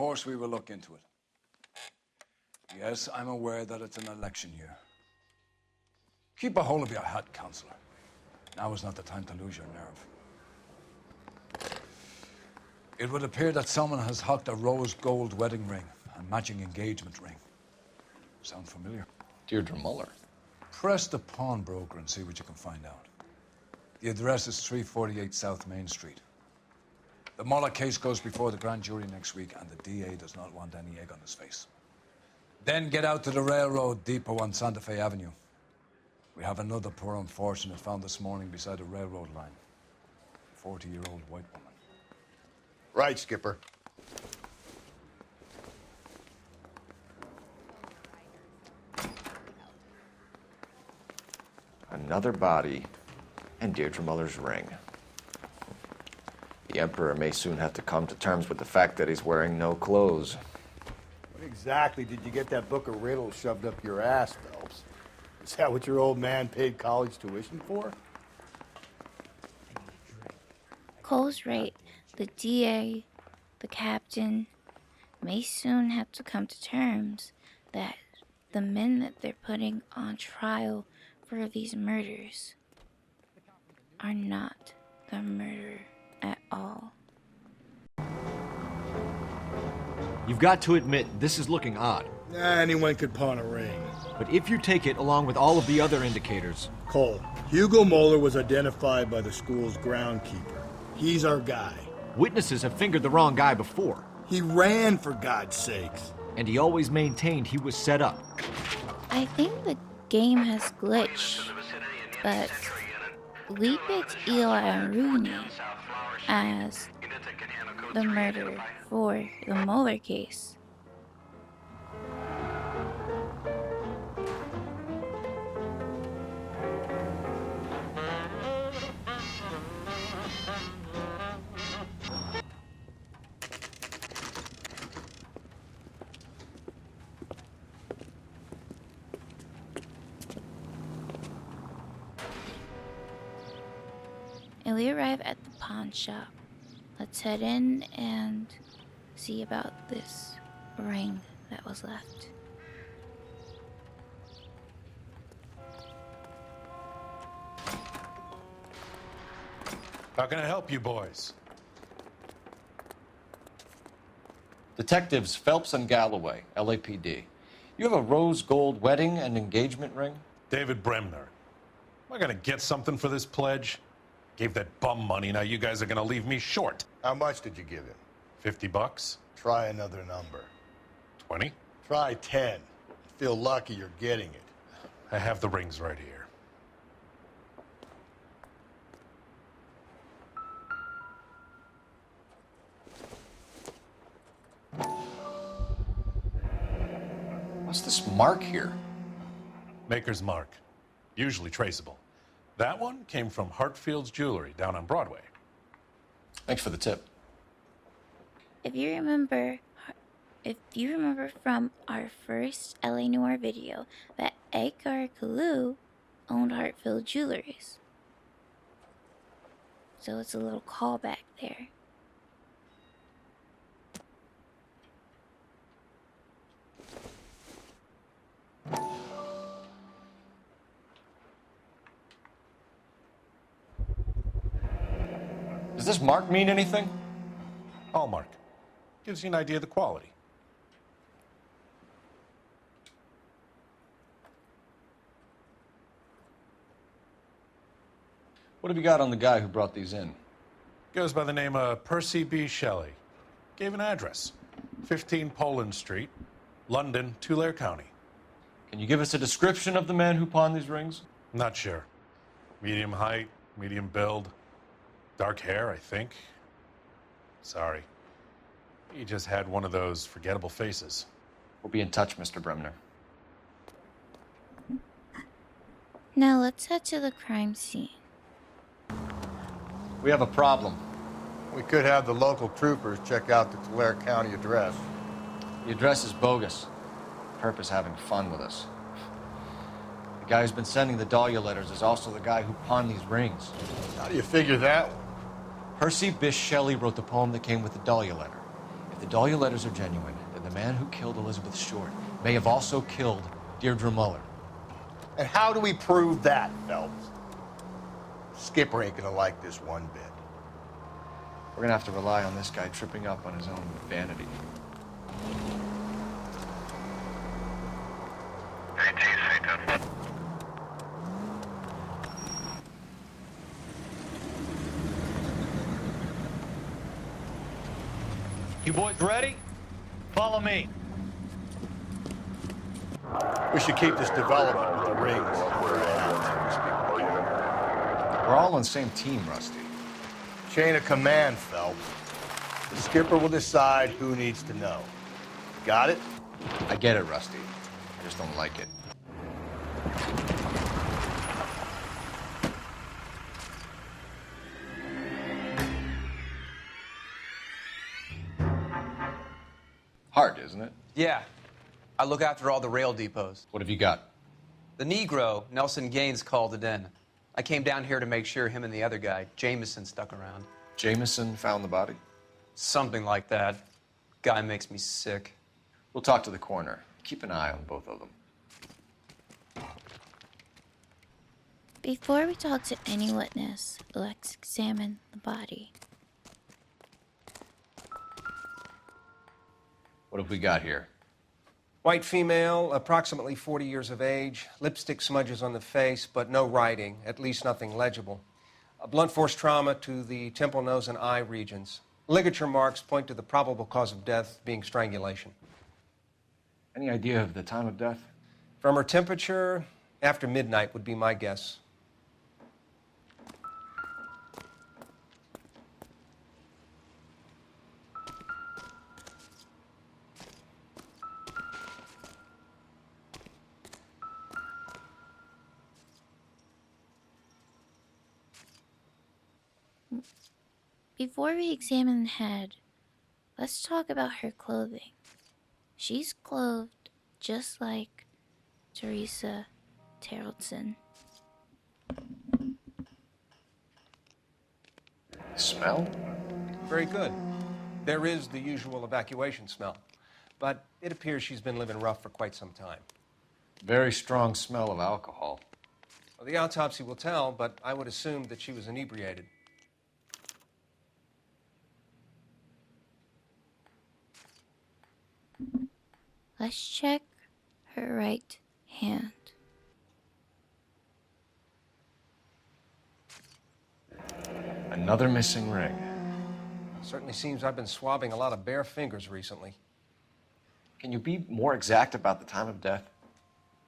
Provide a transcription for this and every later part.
course we will look into it. Yes, I'm aware that it's an election year. Keep a hold of your hat, Counselor. Now is not the time to lose your nerve. It would appear that someone has hocked a rose gold wedding ring and matching engagement ring. Sound familiar? Deirdre Muller. Press the pawnbroker and see what you can find out. The address is 348 South Main Street. The Muller case goes before the grand jury next week, and the DA does not want any egg on his face. Then get out to the railroad depot on Santa Fe Avenue. We have another poor unfortunate found this morning beside a railroad line. A 40-year-old white woman. Right, Skipper. Another body, and Deirdre Muller's ring. The Emperor may soon have to come to terms with the fact that he's wearing no clothes. What exactly did you get that book of riddles shoved up your ass, Phelps? Is that what your old man paid college tuition for? Cole's right. The DA, the captain, may soon have to come to terms that the men that they're putting on trial for these murders are not the murderer at all. You've got to admit, this is looking odd. Anyone could pawn a ring. But if you take it along with all of the other indicators... Cole, Hugo Moeller was identified by the school's groundkeeper. He's our guy. Witnesses have fingered the wrong guy before. He ran, for God's sakes. And he always maintained he was set up. I think the game has glitched, but we picked Eli Rooney as the murderer for the Mueller case. And we arrive at the pawn shop. Let's head in and see about this ring that was left. How can I help you boys? Detectives Phelps and Galloway, LAPD. You have a rose gold wedding and engagement ring? David Bremner. Am I gonna get something for this pledge? Gave that bum money, now you guys are gonna leave me short. How much did you give him? $50? Try another number. 20? Try 10. Feel lucky you're getting it. I have the rings right here. What's this mark here? Maker's mark. Usually traceable. That one came from Hartfield's Jewelry down on Broadway. Thanks for the tip. If you remember from our first LA Noire video that Edgar Kalu owned Hartfield Jewelries. So it's a little callback there. Does this mark mean anything? Hallmark. Gives you an idea of the quality. What have you got on the guy who brought these in? Goes by the name of Percy B. Shelley. Gave an address. 15 Poland Street, London, Tulare County. Can you give us a description of the man who pawned these rings? Not sure. Medium height, medium build. Dark hair, I think. Sorry. He just had one of those forgettable faces. We'll be in touch, Mr. Bremner. Now let's head to the crime scene. We have a problem. We could have the local troopers check out the Tulare County address. The address is bogus. Perp is having fun with us. The guy who's been sending the Dahlia letters is also the guy who pawned these rings. How do you figure that one? Percy Bysshe Shelley wrote the poem that came with the Dahlia letter. If the Dahlia letters are genuine, then the man who killed Elizabeth Short may have also killed Deirdre Muller. And how do we prove that, Phelps? Skipper ain't gonna like this one bit. We're gonna have to rely on this guy tripping up on his own vanity. You boys ready? Follow me. We should keep this development with the rings. We're all on the same team, Rusty. Chain of command, Phelps. The skipper will decide who needs to know. Got it? I get it, Rusty. I just don't like it. Hard, isn't it? Yeah. I look after all the rail depots. What have you got? The Negro, Nelson Gaines, called it in. I came down here to make sure him and the other guy, Jameson, stuck around. Jameson found the body? Something like that. Guy makes me sick. We'll talk to the coroner. Keep an eye on both of them. Before we talk to any witness, let's examine the body. What have we got here? White female, approximately 40 years of age, lipstick smudges on the face, but no writing, at least nothing legible. A blunt force trauma to the temple, nose, and eye regions. Ligature marks point to the probable cause of death being strangulation. Any idea of the time of death? From her temperature, after midnight would be my guess. Before we examine the head, let's talk about her clothing. She's clothed just like Teresa Terrelson. Smell? Very good. There is the usual evacuation smell, but it appears she's been living rough for quite some time. Very strong smell of alcohol. Well, the autopsy will tell, but I would assume that she was inebriated. Let's check her right hand. Another missing ring. Certainly seems I've been swabbing a lot of bare fingers recently. Can you be more exact about the time of death?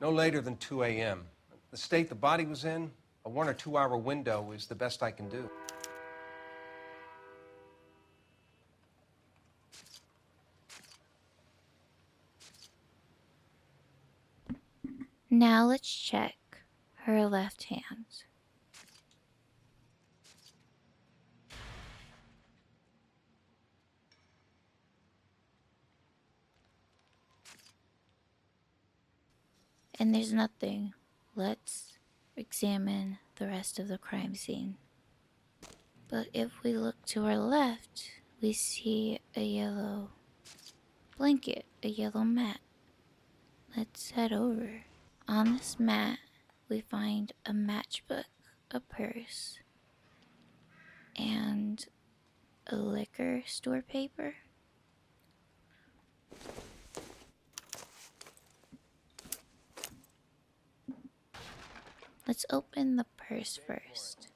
No later than 2 a.m. The state the body was in, a 1 or 2 hour window is the best I can do. Now let's check her left hand. And there's nothing. Let's examine the rest of the crime scene. But if we look to our left, we see a yellow blanket, a yellow mat. Let's head over. On this mat, we find a matchbook, a purse, and a liquor store paper. Let's open the purse first.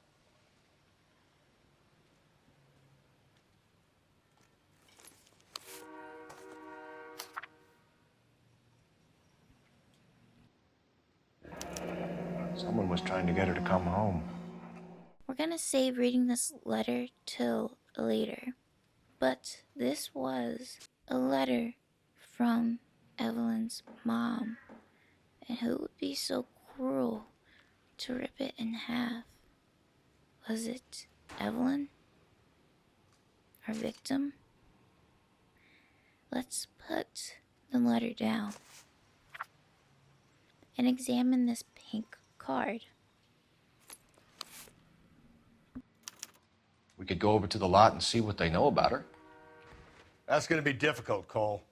Someone was trying to get her to come home. We're gonna save reading this letter till later, but this was a letter from Evelyn's mom, and who would be so cruel to rip it in half? Was it Evelyn? Our victim? Let's put the letter down and examine this pink card. We could go over to the lot and see what they know about her. That's going to be difficult, Cole.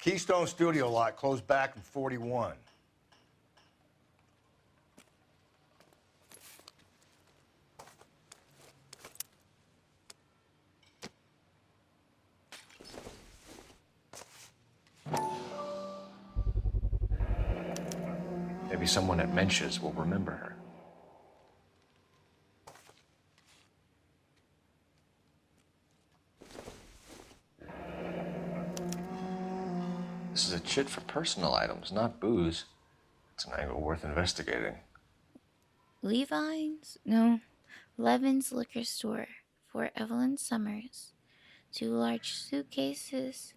Keystone Studio lot closed back in 41. Maybe someone at Mensch's will remember her. This is a chit for personal items, not booze. It's an angle worth investigating. Levi's? No. Levin's Liquor Store for Evelyn Summers. 2 large suitcases,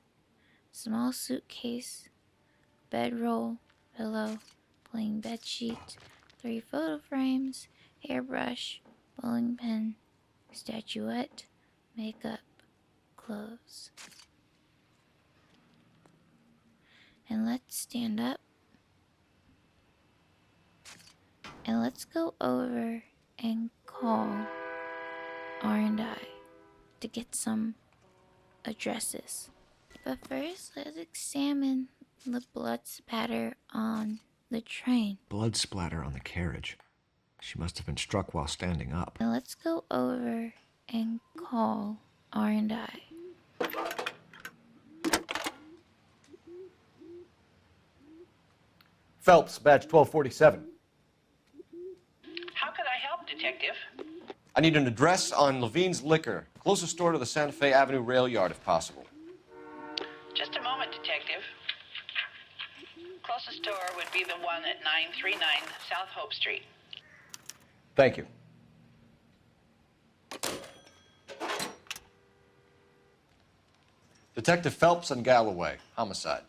small suitcase, bedroll, pillow, plain bed sheet, 3 photo frames, hairbrush, bowling pin, statuette, makeup, clothes. And let's stand up. And let's go over and call R&I to get some addresses. But first, let's examine the blood spatter on the train. Blood splatter on the carriage. She must have been struck while standing up. And let's go over and call R&I. Phelps, badge 1247. How could I help, Detective? I need an address on Levine's Liquor. Closest store to the Santa Fe Avenue rail yard, if possible. Just a moment, Detective. Closest store would be the one at 939 South Hope Street. Thank you. Detective Phelps and Galloway, homicide.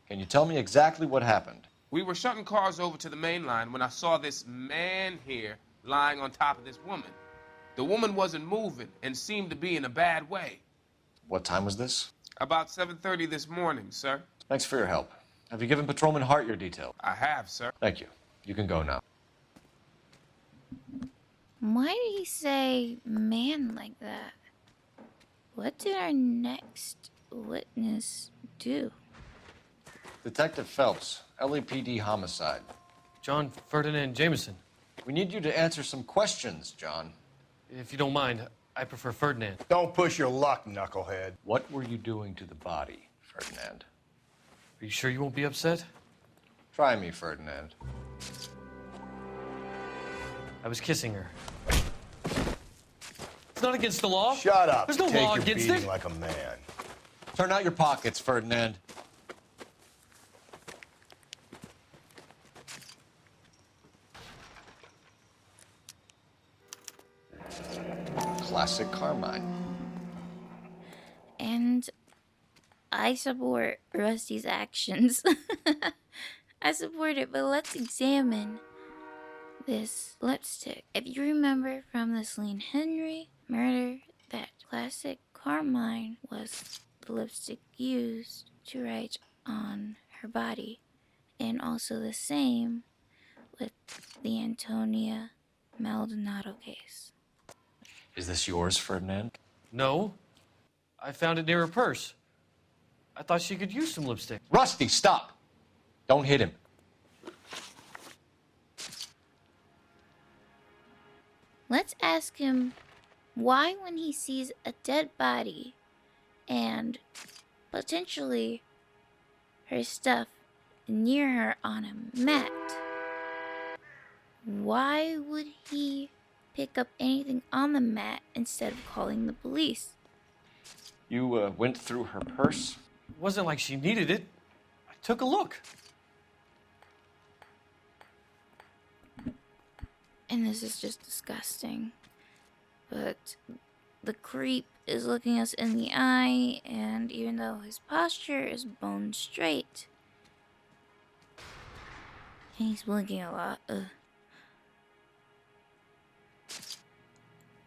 Can you tell me exactly what happened? We were shutting cars over to the main line when I saw this man here lying on top of this woman. The woman wasn't moving and seemed to be in a bad way. What time was this? About 7:30 this morning, sir. Thanks for your help. Have you given Patrolman Hart your detail? I have, sir. Thank you. You can go now. Why did he say man like that? What did our next witness do? Detective Phelps, LAPD homicide. John Ferdinand Jameson. We need you to answer some questions, John. If you don't mind, I prefer Ferdinand. Don't push your luck, knucklehead. What were you doing to the body, Ferdinand? Are you sure you won't be upset? Try me, Ferdinand. I was kissing her. It's not against the law. Shut up. There's no Take law your against beating it. like a man. Turn out your pockets, Ferdinand. Classic Carmine. And I support Rusty's actions. I support it, but let's examine this lipstick. If you remember from the Celine Henry murder, that classic Carmine was the lipstick used to write on her body. And also the same with the Antonia Maldonado case. Is this yours, Ferdinand? No. I found it near her purse. I thought she could use some lipstick. Rusty, stop! Don't hit him. Let's ask him why, when he sees a dead body and potentially her stuff near her on a mat, why would he pick up anything on the mat instead of calling the police? You went through her purse? It wasn't like she needed it. I took a look. And this is just disgusting. But the creep is looking us in the eye, and even though his posture is bone straight, and he's blinking a lot,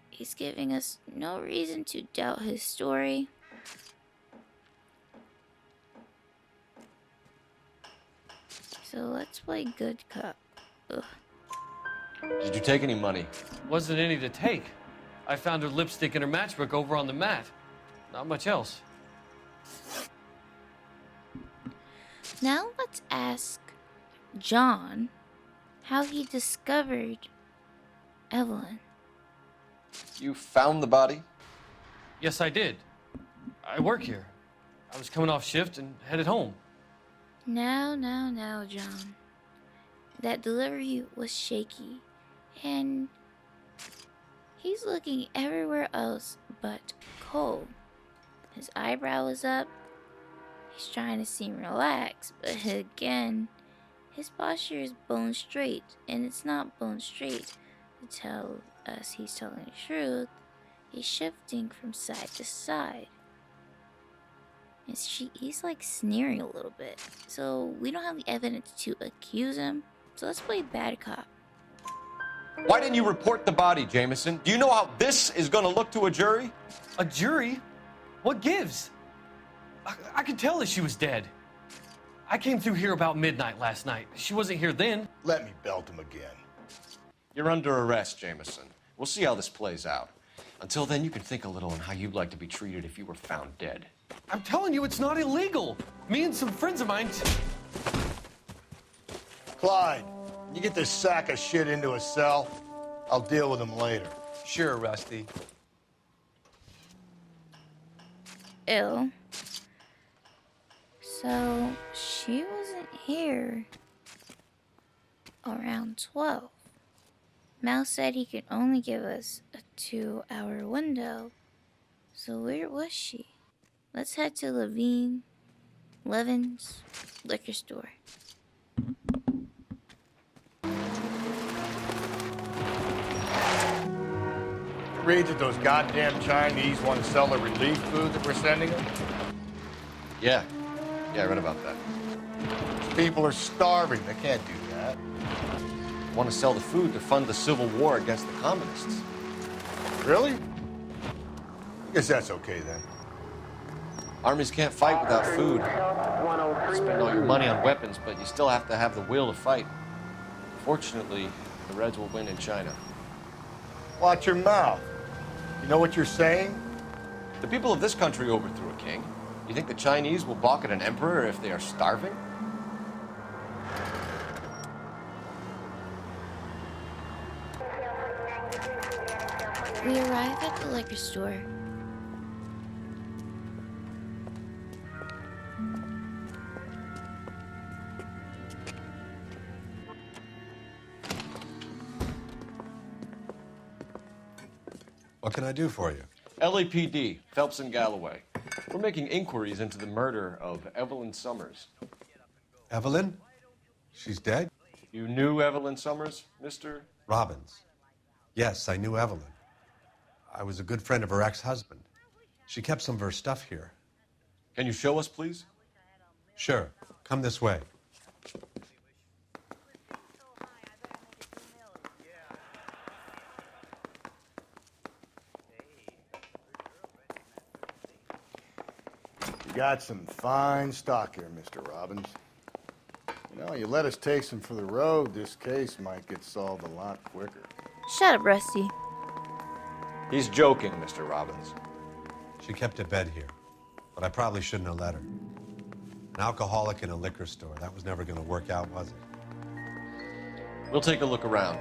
he's giving us no reason to doubt his story. So let's play good cop. Ugh. Did you take any money? Wasn't any to take. I found her lipstick in her matchbook over on the mat. Not much else. Now let's ask John how he discovered Evelyn. You found the body? Yes, I did. I work here. I was coming off shift and headed home. Now, John. That delivery was shaky, and he's looking everywhere else but Cole. His eyebrow is up. He's trying to seem relaxed, but again, his posture is bone straight, and it's not bone straight to tell us he's telling the truth. He's shifting from side to side. And he's like sneering a little bit. So we don't have the evidence to accuse him. So let's play bad cop. Why didn't you report the body, Jameson? Do you know how this is going to look to a jury? A jury? What gives? I could tell that she was dead. I came through here about midnight last night. She wasn't here then. Let me belt him again. You're under arrest, Jameson. We'll see how this plays out. Until then, you can think a little on how you'd like to be treated if you were found dead. I'm telling you, it's not illegal. Me and some friends of mine... Clyde, you get this sack of shit into a cell. I'll deal with him later. Sure, Rusty. Ew. So she wasn't here around 12. Mal said he could only give us a 2-hour window. So where was she? Let's head to Levin's liquor store. Read that those goddamn Chinese want to sell the relief food that we're sending them? Yeah, I read about that. People are starving. They can't do that. Want to sell the food to fund the civil war against the communists. Really? I guess that's okay then. Armies can't fight without food. Spend all your money on weapons, but you still have to have the will to fight. Fortunately, the Reds will win in China. Watch your mouth. You know what you're saying? The people of this country overthrew a king. You think the Chinese will balk at an emperor if they are starving? We arrive at the liquor store. What can I do for you? LAPD, Phelps and Galloway. We're making inquiries into the murder of Evelyn Summers. Evelyn? She's dead? You knew Evelyn Summers, Mr. Robbins. Yes, I knew Evelyn. I was a good friend of her ex-husband. She kept some of her stuff here. Can you show us, please? Sure. Come this way. You got some fine stock here, Mr. Robbins. You know, you let us take some for the road, this case might get solved a lot quicker. Shut up, Rusty. He's joking, Mr. Robbins. She kept a bed here, but I probably shouldn't have let her. An alcoholic in a liquor store. That was never going to work out, was it? We'll take a look around.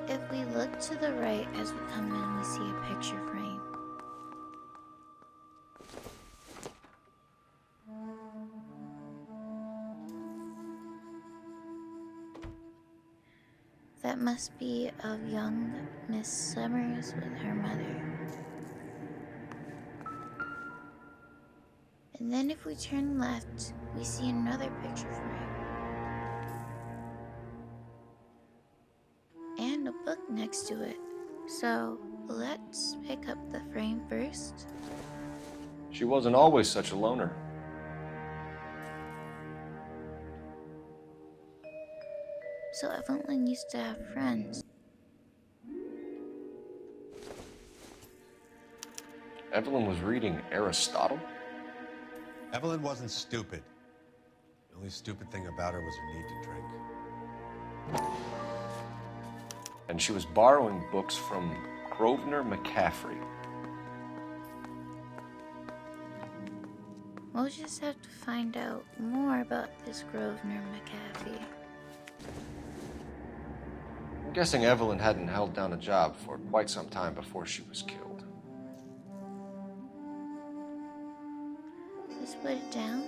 If we look to the right as we come in, we see a picture frame. That must be of young Miss Summers with her mother. And then if we turn left, we see another picture frame. And a book next to it. So let's pick up the frame first. She wasn't always such a loner. So Evelyn used to have friends. Evelyn was reading Aristotle? Evelyn wasn't stupid. The only stupid thing about her was her need to drink. And she was borrowing books from Grosvenor McCaffrey. We'll just have to find out more about this Grosvenor McAfee. I'm guessing Evelyn hadn't held down a job for quite some time before she was killed. Let's put it down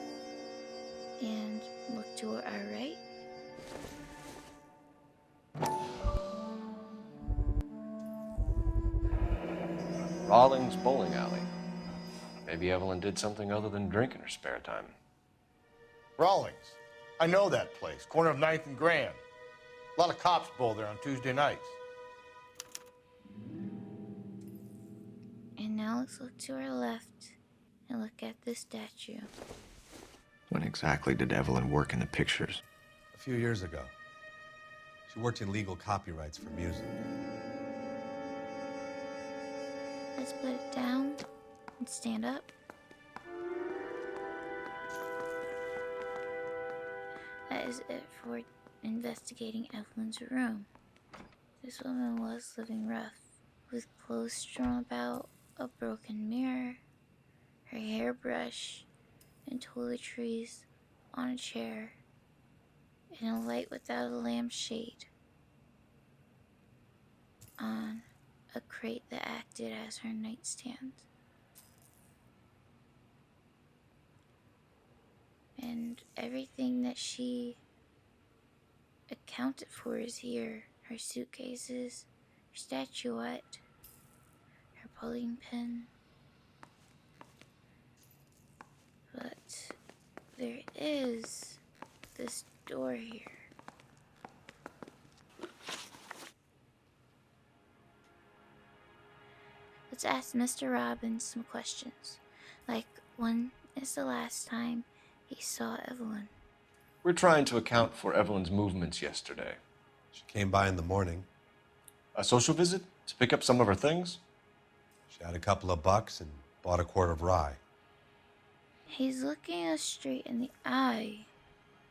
and look to our right. Rawlings Bowling Alley. Maybe Evelyn did something other than drink in her spare time. Rawlings. I know that place. Corner of 9th and Grand. A lot of cops bowl there on Tuesday nights. And now let's look to our left and look at this statue. When exactly did Evelyn work in the pictures? A few years ago. She worked in legal copyrights for music. Let's put it down and stand up. That is it for investigating Evelyn's room. This woman was living rough, with clothes strewn about, a broken mirror, her hairbrush, and toiletries on a chair, and a light without a lampshade on a crate that acted as her nightstand. And everything that she accounted for is here. Her suitcases, her statuette, her bowling pin. But there is this door here. Let's ask Mr. Robbins some questions. Like, when is the last time he saw Evelyn? We're trying to account for Evelyn's movements yesterday. She came by in the morning. A social visit? To pick up some of her things? She had a couple of bucks and bought a quart of rye. He's looking us straight in the eye.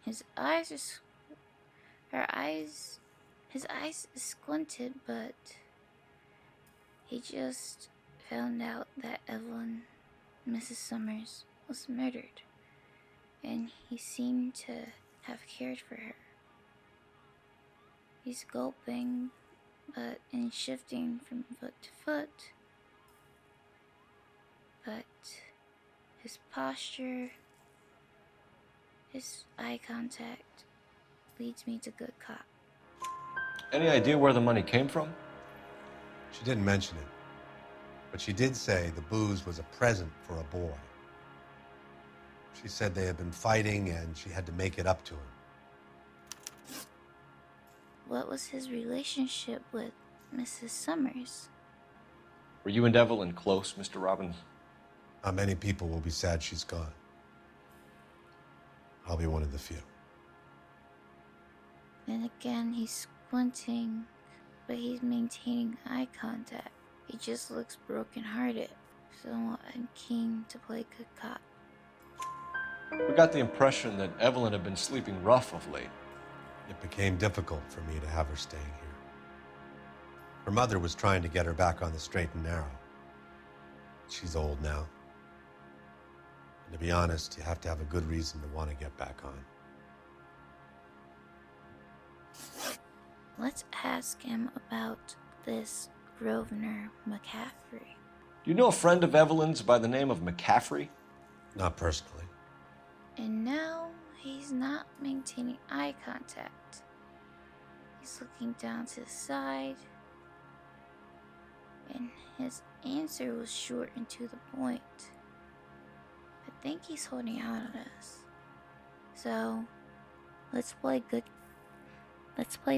His eyes is squinted, but he just found out that Evelyn, Mrs. Summers, was murdered, and he seemed to have cared for her. He's gulping, but and shifting from foot to foot, but his posture, his eye contact leads me to good cop. Any idea where the money came from? She didn't mention it, but she did say the booze was a present for a boy. She said they had been fighting and she had to make it up to him. What was his relationship with Mrs. Summers? Were you and Evelyn close, Mr. Robbins? Many people will be sad she's gone. I'll be one of the few. Then again, he's squinting, but he's maintaining eye contact. He just looks brokenhearted, so I'm keen to play good cop. We got the impression that Evelyn had been sleeping rough of late. It became difficult for me to have her staying here. Her mother was trying to get her back on the straight and narrow. She's old now. And to be honest, you have to have a good reason to want to get back on. Let's ask him about this Grosvenor McAfee. Do you know a friend of Evelyn's by the name of McCaffrey? Not personally. And now he's not maintaining eye contact. He's looking down to the side. And his answer was short and to the point. I think he's holding out on us. So, let's play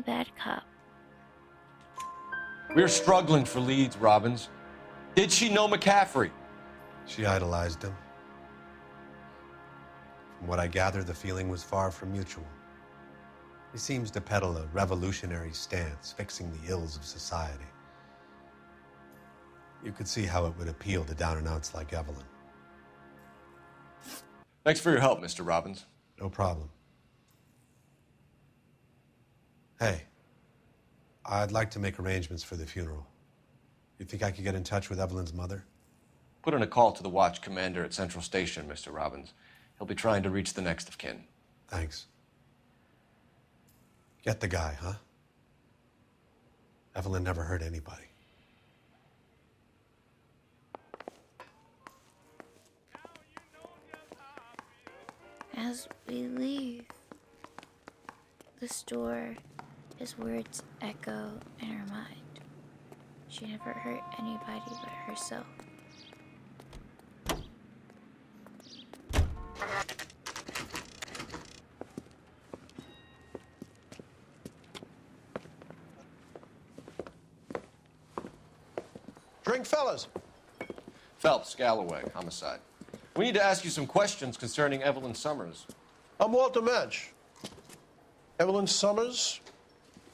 bad cop. We're struggling for leads, Robbins. Did she know McCaffrey? She idolized him. From what I gather, the feeling was far from mutual. He seems to peddle a revolutionary stance, fixing the ills of society. You could see how it would appeal to down-and-outs like Evelyn. Thanks for your help, Mr. Robbins. No problem. Hey, I'd like to make arrangements for the funeral. You think I could get in touch with Evelyn's mother? Put in a call to the watch commander at Central Station, Mr. Robbins. He'll be trying to reach the next of kin. Thanks. Get the guy, huh? Evelyn never hurt anybody. As we leave, the store is words echo in her mind. She never hurt anybody but herself. Drink, fellas. Phelps, Galloway, homicide. We need to ask you some questions concerning Evelyn Summers. I'm Walter Mensch. Evelyn Summers,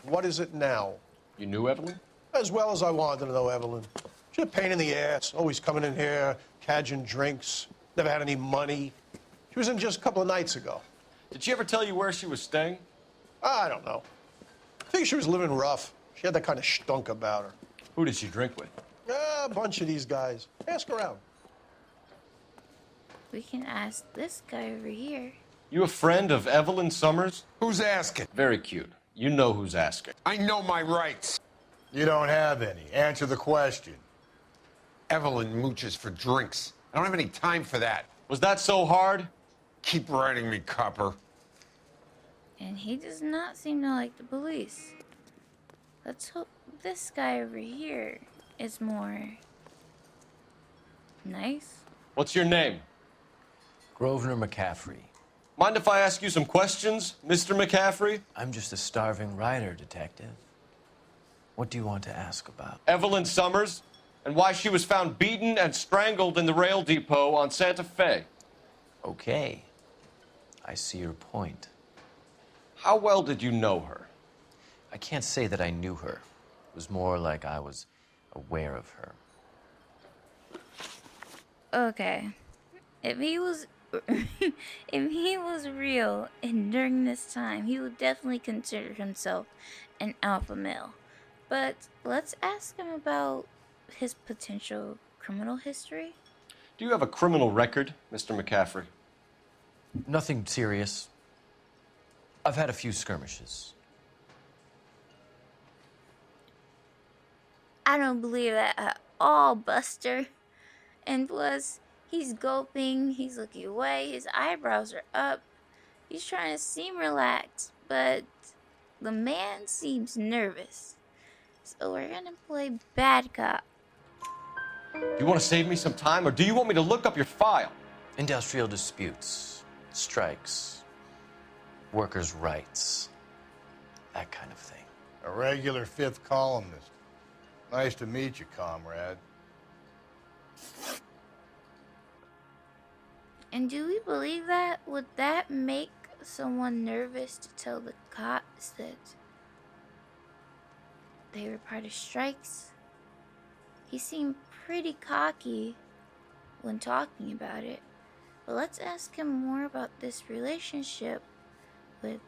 what is it now? You knew Evelyn? As well as I wanted to know Evelyn. She's a pain in the ass, always coming in here, cadging drinks, never had any money. She was in just a couple of nights ago. Did she ever tell you where she was staying? I don't know. I think she was living rough. She had that kind of stunk about her. Who did she drink with? A bunch of these guys. Ask around. We can ask this guy over here. You a friend of Evelyn Summers? Who's asking? Very cute. You know who's asking. I know my rights. You don't have any. Answer the question. Evelyn mooches for drinks. I don't have any time for that. Was that so hard? Keep writing me, copper. And he does not seem to like the police. Let's hope this guy over here is more nice. What's your name? Grosvenor McCaffrey. Mind if I ask you some questions, Mr. McCaffrey? I'm just a starving writer, detective. What do you want to ask about? Evelyn Summers, and why she was found beaten and strangled in the rail depot on Santa Fe. Okay. I see your point. How well did you know her? I can't say that I knew her. It was more like I was aware of her. Okay. If he was if he was real and during this time, he would definitely consider himself an alpha male. But let's ask him about his potential criminal history. Do you have a criminal record, Mr. McCaffrey? Nothing serious. I've had a few skirmishes. I don't believe that at all, Buster. And plus, he's gulping, he's looking away, his eyebrows are up. He's trying to seem relaxed, but the man seems nervous. So we're gonna play bad cop. Do you want to save me some time, or do you want me to look up your file? Industrial disputes, strikes, workers' rights, that kind of thing. A regular fifth columnist. Nice to meet you, comrade. And do we believe that? Would that make someone nervous to tell the cops that they were part of strikes? He seemed pretty cocky when talking about it. But let's ask him more about this relationship with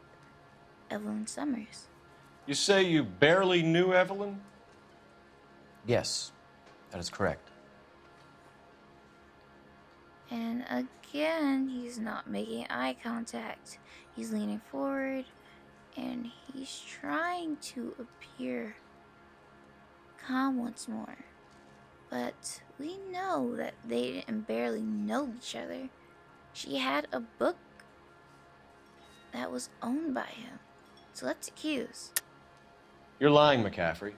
Evelyn Summers. You say you barely knew Evelyn? Yes, that is correct. And again, he's not making eye contact. He's leaning forward and he's trying to appear calm once more. But we know that they didn't barely know each other. She had a book that was owned by him. So let's accuse. You're lying, McCaffrey.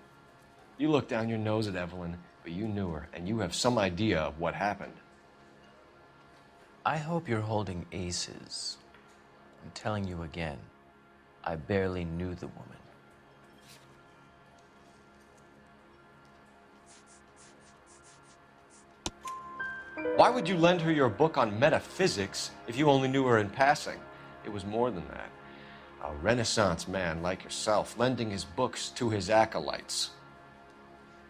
You looked down your nose at Evelyn, but you knew her, and you have some idea of what happened. I hope you're holding aces. I'm telling you again, I barely knew the woman. Why would you lend her your book on metaphysics if you only knew her in passing? It was more than that. A Renaissance man like yourself lending his books to his acolytes.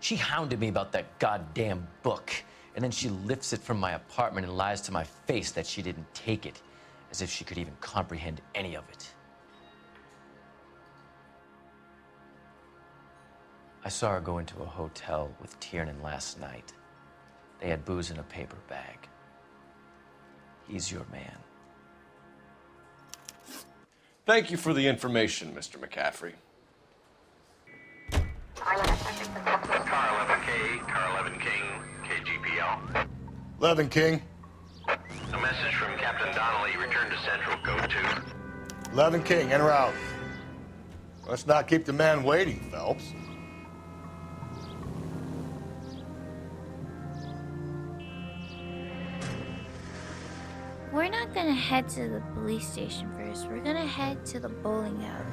She hounded me about that goddamn book, and then she lifts it from my apartment and lies to my face that she didn't take it, as if she could even comprehend any of it. I saw her go into a hotel with Tiernan last night. They had booze in a paper bag. He's your man. Thank you for the information, Mr. McCaffrey. Car 11K, Car 11 King, KGPL. 11 King. A message from Captain Donnelly. Return to Central, code 2. 11 King, en route. Let's not keep the man waiting, Phelps. We're not gonna head to the police station first. We're gonna head to the bowling alley.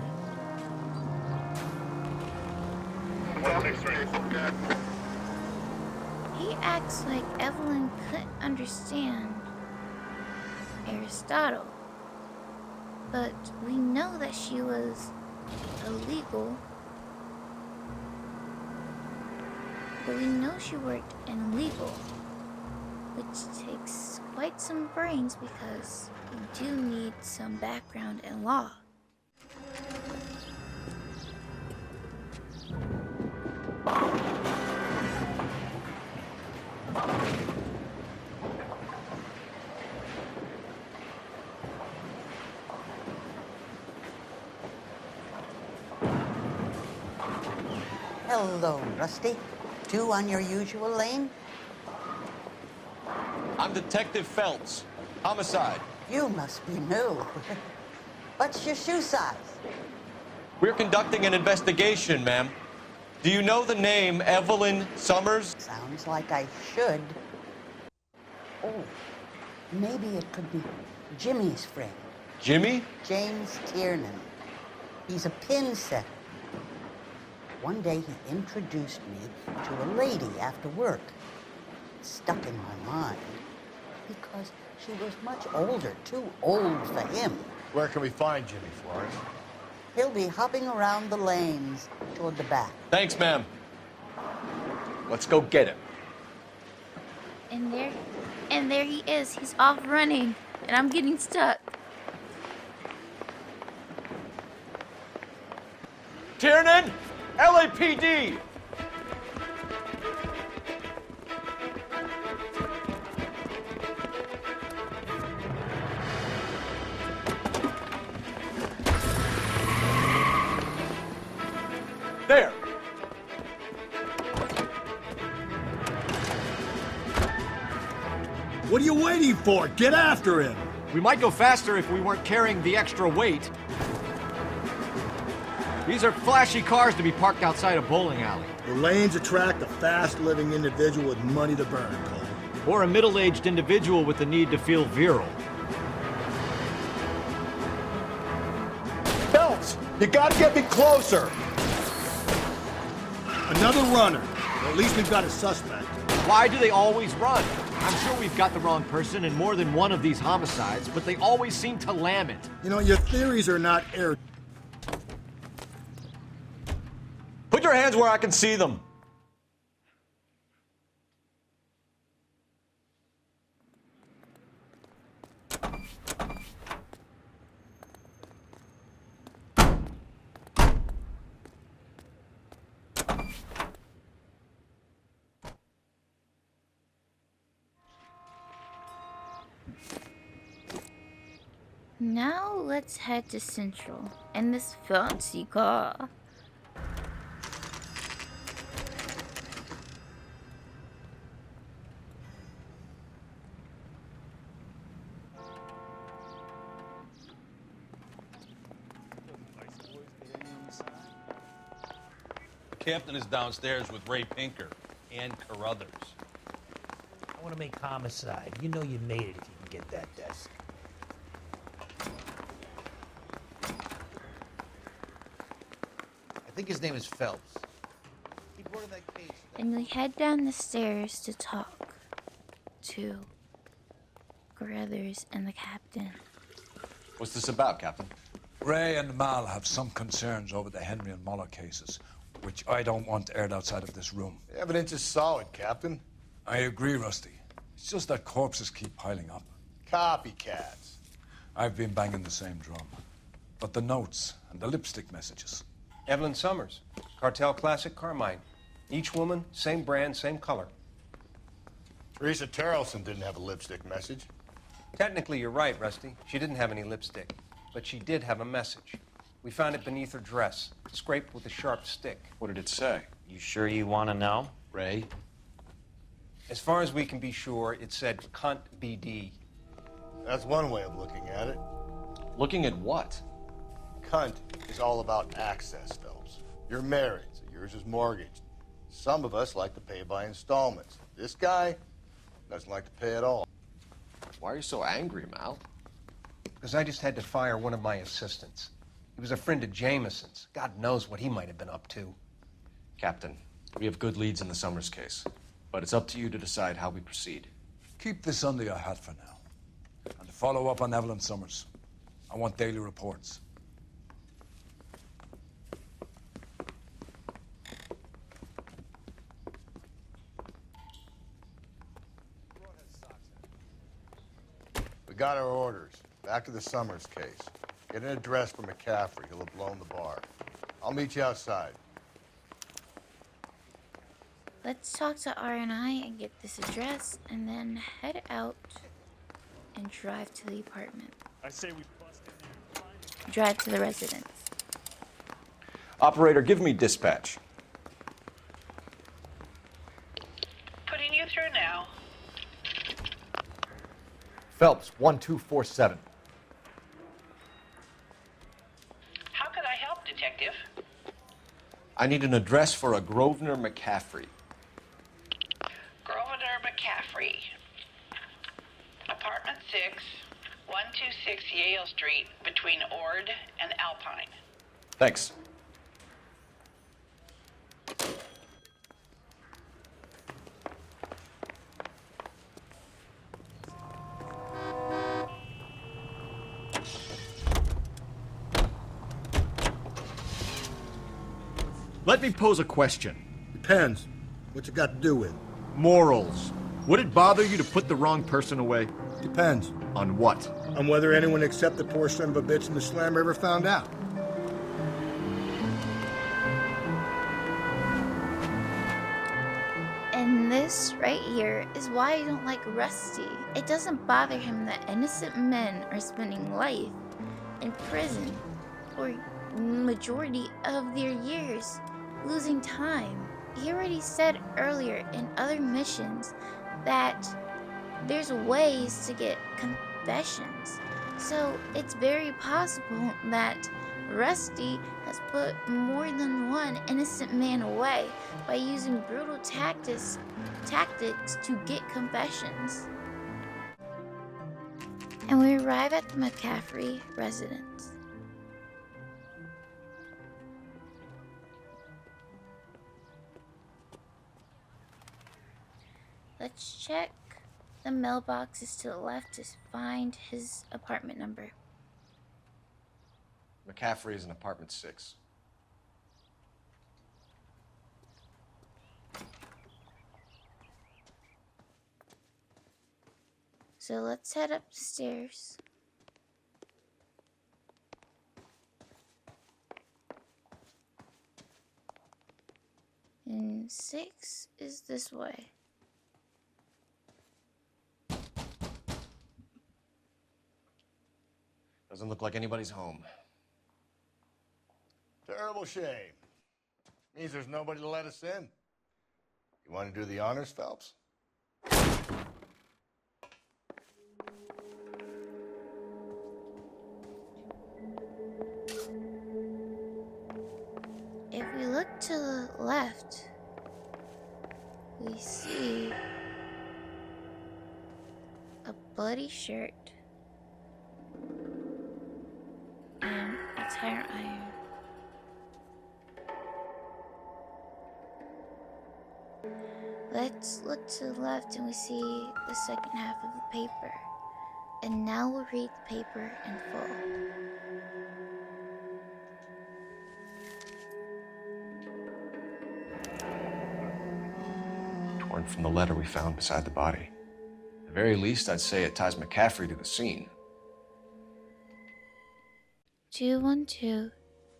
He acts like Evelyn couldn't understand Aristotle. But we know that she was illegal. But we know she worked in legal, which takes quite some brains because we do need some background in law. Hello, Rusty. 2 on your usual lane? I'm Detective Phelps. Homicide. You must be new. What's your shoe size? We're conducting an investigation, ma'am. Do you know the name Evelyn Summers? Sounds like I should. Oh, maybe it could be Jimmy's friend. Jimmy? James Tiernan. He's a pin setter. One day he introduced me to a lady after work. It stuck in my mind because she was much older, too old for him. Where can we find Jimmy Flores? He'll be hopping around the lanes toward the back. Thanks, ma'am. Let's go get him. And there he is. He's off running, and I'm getting stuck. Tiernan! LAPD! There! What are you waiting for? Get after him! We might go faster if we weren't carrying the extra weight. These are flashy cars to be parked outside a bowling alley. The lanes attract a fast-living individual with money to burn, Cole. Or a middle-aged individual with the need to feel virile. Phelps, you gotta get me closer! Another runner. Or at least we've got a suspect. Why do they always run? I'm sure we've got the wrong person in more than one of these homicides, but they always seem to lam it. You know, your theories are not air. Put your hands where I can see them. Now let's head to Central in this fancy car. The captain is downstairs with Ray Pinker and Carruthers. I want to make homicide. You know you made it if you can get that desk. I think his name is Phelps. He brought in that case. And we head down the stairs to talk to Carruthers and the captain. What's this about, Captain? Ray and Mal have some concerns over the Henry and Muller cases, which I don't want aired outside of this room. The evidence is solid, Captain. I agree, Rusty. It's just that corpses keep piling up. Copycats. I've been banging the same drum. But the notes and the lipstick messages. Evelyn Summers, Cartel Classic Carmine. Each woman, same brand, same color. Teresa Terrelson didn't have a lipstick message. Technically, you're right, Rusty. She didn't have any lipstick, but she did have a message. We found it beneath her dress, scraped with a sharp stick. What did it say? You sure you want to know? Ray? As far as we can be sure, it said, "Cunt BD." That's one way of looking at it. Looking at what? Cunt is all about access, Phelps. You're married, so yours is mortgaged. Some of us like to pay by installments. This guy doesn't like to pay at all. Why are you so angry, Mal? Because I just had to fire one of my assistants. He was a friend of Jameson's. God knows what he might have been up to. Captain, we have good leads in the Summers case, but it's up to you to decide how we proceed. Keep this under your hat for now. And to follow up on Evelyn Summers, I want daily reports. We got our orders. Back to the Summers case. Get an address for McCaffrey. He'll have blown the bar. I'll meet you outside. Let's talk to R&I and get this address, and then head out and drive to the apartment. I say we bust in there and find it. Drive to the residence. Operator, give me dispatch. Putting you through now. Phelps, 1247. How could I help, Detective? I need an address for a Grosvenor McCaffrey. Grosvenor McCaffrey. Apartment 6, 126 Yale Street, between Ord and Alpine. Thanks. Let me pose a question. Depends. What you got to do with? Morals. Would it bother you to put the wrong person away? Depends. On what? On whether anyone except the poor son of a bitch in the slammer ever found out. And this right here is why I don't like Rusty. It doesn't bother him that innocent men are spending life in prison for majority of their years, losing time. He already said earlier in other missions that there's ways to get confessions. So it's very possible that Rusty has put more than one innocent man away by using brutal tactics to get confessions. And we arrive at the McCaffrey residence. Let's check the mailboxes to the left to find his apartment number. McCaffrey is in apartment 6. So let's head up the stairs. And 6 is this way. Doesn't look like anybody's home. Terrible shame. Means there's nobody to let us in. You want to do the honors, Phelps? If we look to the left, we see a bloody shirt and a tire iron. Let's look to the left and we see the second half of the paper. And now we'll read the paper in full. Torn from the letter we found beside the body. At the very least, I'd say it ties McCaffrey to the scene. 212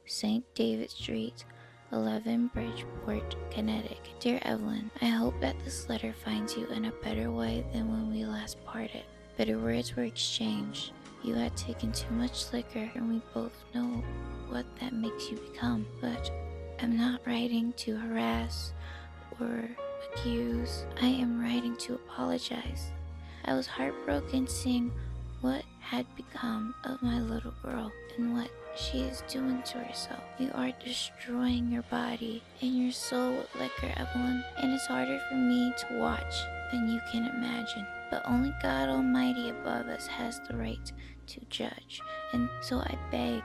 St. David Street, 11 Bridgeport, Connecticut. Dear Evelyn, I hope that this letter finds you in a better way than when we last parted. Bitter words were exchanged. You had taken too much liquor, and we both know what that makes you become. But I'm not writing to harass or accuse. I am writing to apologize. I was heartbroken seeing what had become of my little girl and what she is doing to herself. You are destroying your body and your soul with liquor, Evelyn, and it's harder for me to watch than you can imagine. But only God Almighty above us has the right to judge, and so I beg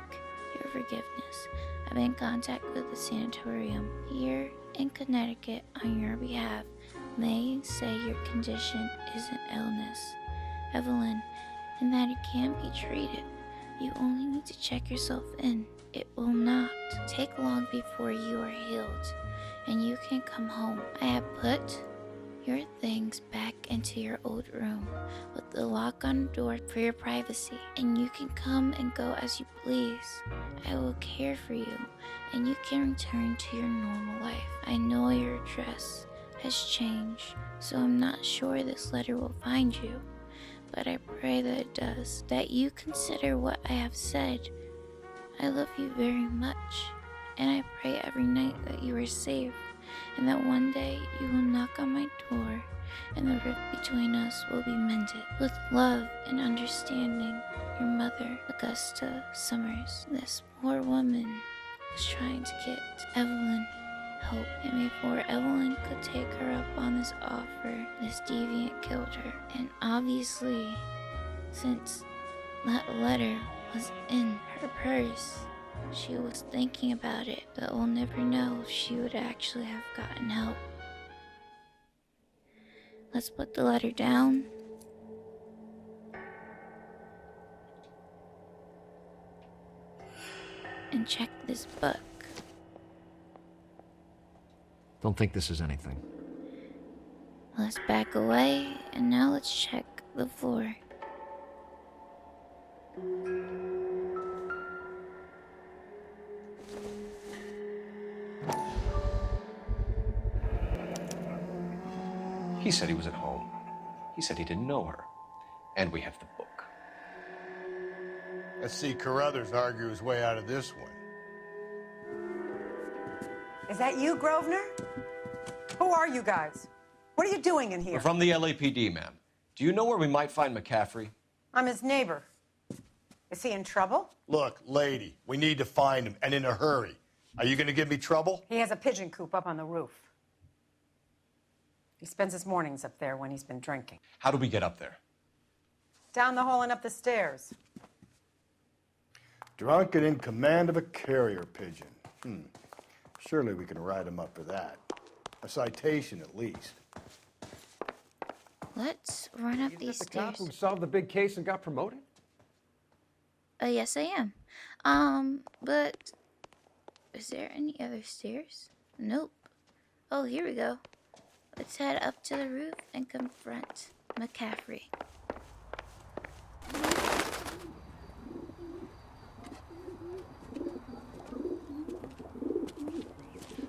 your forgiveness. I'm in contact with the sanatorium here in Connecticut on your behalf. They say your condition is an illness, Evelyn, and that it can be treated. You only need to check yourself in. It will not take long before you are healed, and you can come home. I have put your things back into your old room with the lock on the door for your privacy, and you can come and go as you please. I will care for you, and you can return to your normal life. I know your address has changed, so I'm not sure this letter will find you, but I pray that it does, that you consider what I have said. I love you very much, and I pray every night that you are safe, and that one day you will knock on my door, and the rift between us will be mended. With love and understanding, your mother, Augusta Summers. This poor woman was trying to get Evelyn help, and before Evelyn could take her up on this offer, this deviant killed her. And obviously, since that letter was in her purse, she was thinking about it, but we'll never know if she would actually have gotten help. Let's put the letter down. And check this book. Don't think this is anything. Let's back away, and now let's check the floor. He said he was at home. He said he didn't know her. And we have the book. Let's see Carruthers argue his way out of this one. Is that you, Grosvenor? Who are you guys? What are you doing in here? We're from the LAPD, ma'am. Do you know where we might find McCaffrey? I'm his neighbor. Is he in trouble? Look, lady, we need to find him, and in a hurry. Are you going to give me trouble? He has a pigeon coop up on the roof. He spends his mornings up there when he's been drinking. How do we get up there? Down the hall and up the stairs. Drunk and in command of a carrier pigeon. Surely we can write him up for that. A citation, at least. Let's run up these The cop stairs. who solved the big case and got promoted? Yes, I am. But is there any other stairs? Nope. Oh, here we go. Let's head up to the roof and confront McCaffrey.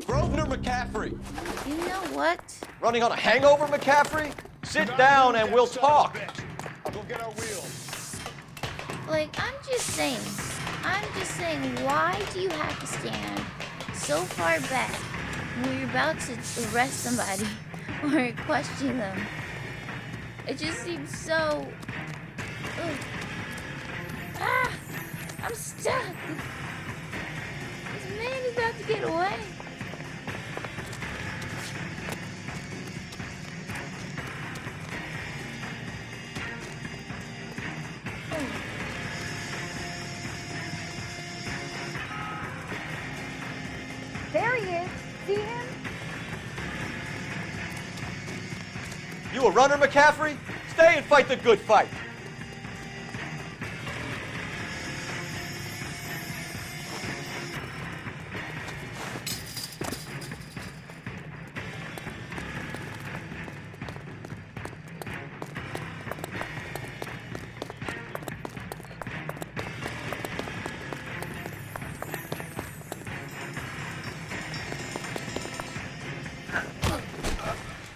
Grosvenor McCaffrey! You know what? Running on a hangover, McCaffrey? Sit down and we'll talk. I'll go get our wheels. Like, I'm just saying, why do you have to stand so far back when you're about to arrest somebody or question them? It just seems so... Ugh. Ah! I'm stuck! This man is about to get away. There he is. See him? You a runner, McCaffrey? Stay and fight the good fight.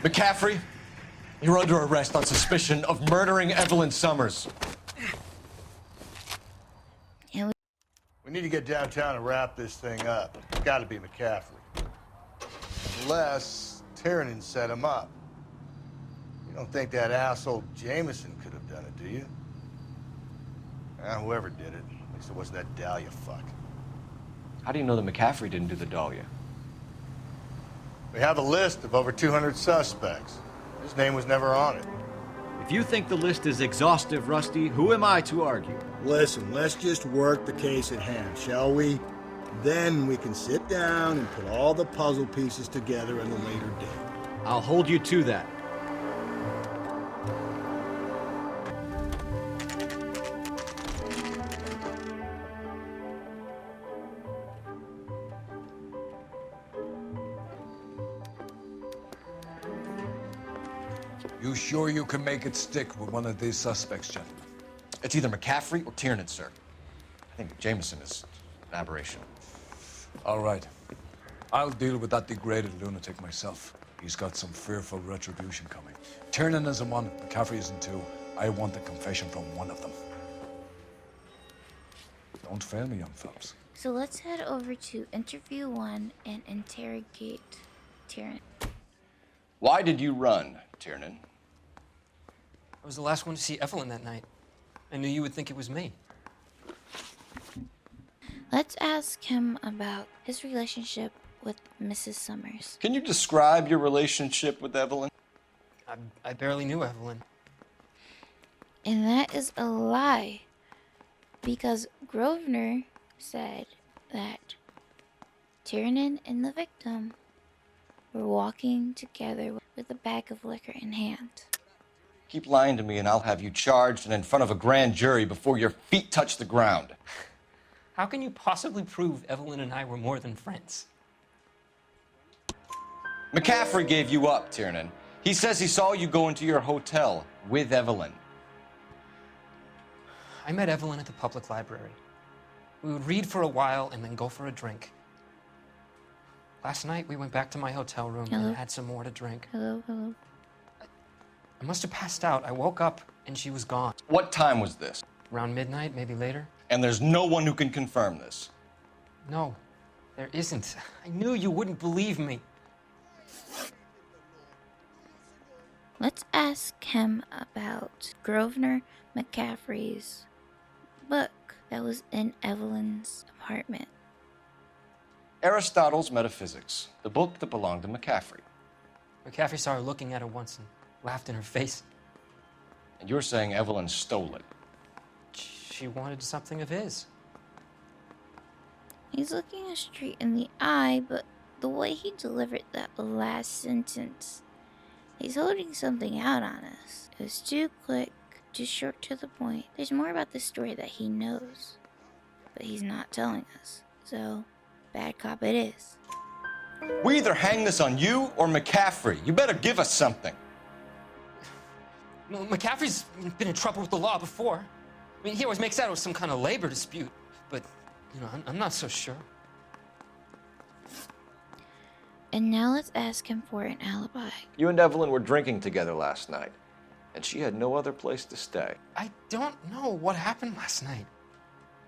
McCaffrey, you're under arrest on suspicion of murdering Evelyn Summers. We need to get downtown and wrap this thing up. It's got to be McCaffrey. Unless Tiernan set him up. You don't think that asshole Jameson could have done it, do you? Whoever did it. At least it wasn't that Dahlia fuck. How do you know that McCaffrey didn't do the Dahlia? We have a list of over 200 suspects. His name was never on it. If you think the list is exhaustive, Rusty, who am I to argue? Listen, let's just work the case at hand, shall we? Then we can sit down and put all the puzzle pieces together at a later date. I'll hold you to that. You sure you can make it stick with one of these suspects, gentlemen? It's either McCaffrey or Tiernan, sir. I think Jameson is an aberration. All right. I'll deal with that degraded lunatic myself. He's got some fearful retribution coming. Tiernan isn't one, McCaffrey isn't two. I want a confession from one of them. Don't fail me, young fellas. So let's head over to interview 1 and interrogate Tiernan. Why did you run, Tiernan? I was the last one to see Evelyn that night. I knew you would think it was me. Let's ask him about his relationship with Mrs. Summers. Can you describe your relationship with Evelyn? I barely knew Evelyn. And that is a lie, because Grosvenor said that Tiernan and the victim were walking together with a bag of liquor in hand. Keep lying to me and I'll have you charged and in front of a grand jury before your feet touch the ground. How can you possibly prove Evelyn and I were more than friends? McCaffrey gave you up, Tiernan. He says he saw you go into your hotel with Evelyn. I met Evelyn at the public library. We would read for a while and then go for a drink. Last night, we went back to my hotel room and had some more to drink. Hello. I must have passed out. I woke up and she was gone. What time was this? Around midnight, maybe later. And there's no one who can confirm this? No, there isn't. I knew you wouldn't believe me. Let's ask him about Grosvenor McCaffrey's book that was in Evelyn's apartment. Aristotle's Metaphysics, the book that belonged to McCaffrey. McCaffrey saw her looking at it once and laughed in her face. And you're saying Evelyn stole it? She wanted something of his. He's looking us straight in the eye, but the way he delivered that last sentence, he's holding something out on us. It was too quick, too short to the point. There's more about this story that he knows, but he's not telling us. So, bad cop it is. We either hang this on you or McCaffrey. You better give us something. Well, McCaffrey's been in trouble with the law before. I mean, he always makes out it was some kind of labor dispute, but, you know, I'm not so sure. And now let's ask him for an alibi. You and Evelyn were drinking together last night, and she had no other place to stay. I don't know what happened last night.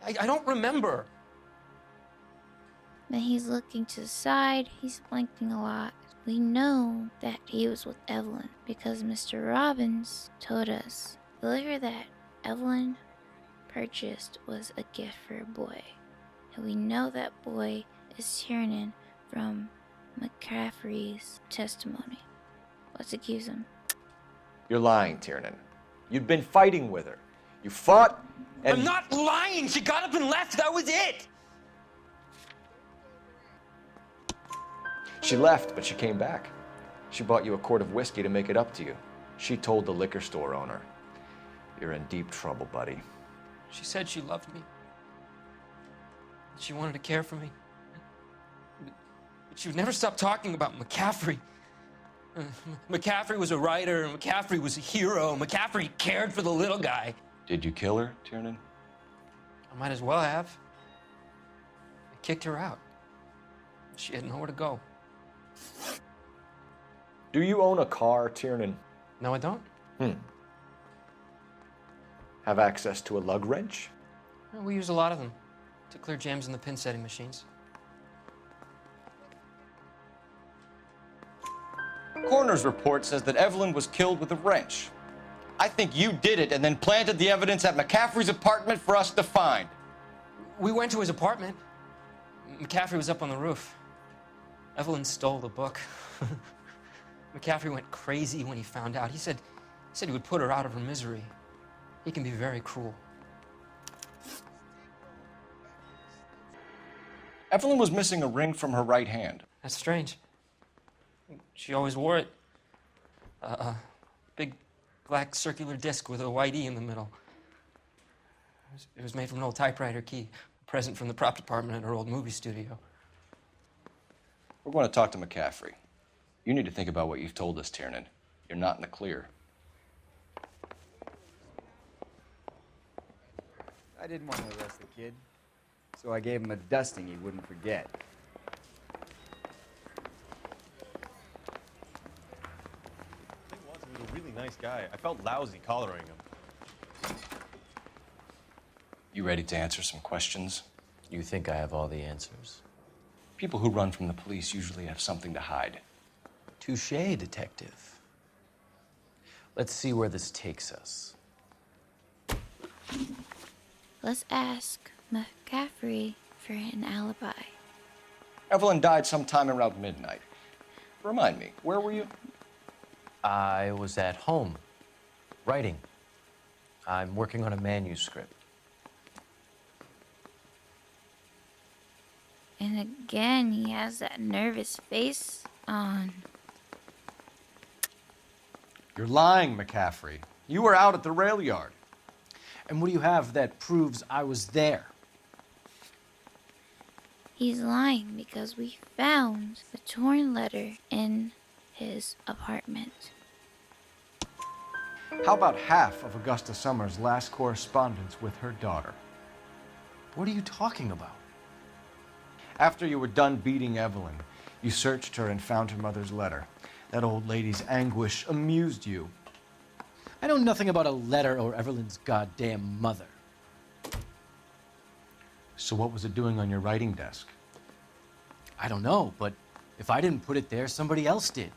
I don't remember. Then he's looking to the side, he's blinking a lot. We know that he was with Evelyn because Mr. Robbins told us the liquor that Evelyn purchased was a gift for a boy. And we know that boy is Tiernan from McCaffrey's testimony. Let's accuse him. You're lying, Tiernan. You'd been fighting with her. You fought and... I'm not lying! She got up and left, that was it! She left, but she came back. She bought you a quart of whiskey to make it up to you. She told the liquor store owner. You're in deep trouble, buddy. She said she loved me. She wanted to care for me. But she would never stop talking about McCaffrey. McCaffrey was a writer, and McCaffrey was a hero. McCaffrey cared for the little guy. Did you kill her, Tiernan? I might as well have. I kicked her out. She had nowhere to go. Do you own a car, Tiernan? No, I don't. Have access to a lug wrench? We use a lot of them to clear jams in the pin setting machines. Coroner's report says that Evelyn was killed with a wrench. I think you did it and then planted the evidence at McCaffrey's apartment for us to find. We went to his apartment. McCaffrey was up on the roof. Evelyn stole the book. McCaffrey went crazy when he found out. He said he would put her out of her misery. He can be very cruel. Evelyn was missing a ring from her right hand. That's strange. She always wore it. A big black circular disc with a white E in the middle. It was made from an old typewriter key, a present from the prop department at her old movie studio. We're going to talk to McCaffrey. You need to think about what you've told us, Tiernan. You're not in the clear. I didn't want to arrest the kid, so I gave him a dusting he wouldn't forget. He was a really nice guy. I felt lousy collaring him. You ready to answer some questions? You think I have all the answers? People who run from the police usually have something to hide. Touché, detective. Let's see where this takes us. Let's ask McCaffrey for an alibi. Evelyn died sometime around midnight. Remind me, where were you? I was at home, writing. I'm working on a manuscript. And again, he has that nervous face on. You're lying, McCaffrey. You were out at the rail yard. And what do you have that proves I was there? He's lying because we found the torn letter in his apartment. How about half of Augusta Summers' last correspondence with her daughter? What are you talking about? After you were done beating Evelyn, you searched her and found her mother's letter. That old lady's anguish amused you. I know nothing about a letter or Evelyn's goddamn mother. So what was it doing on your writing desk? I don't know, but if I didn't put it there, somebody else did.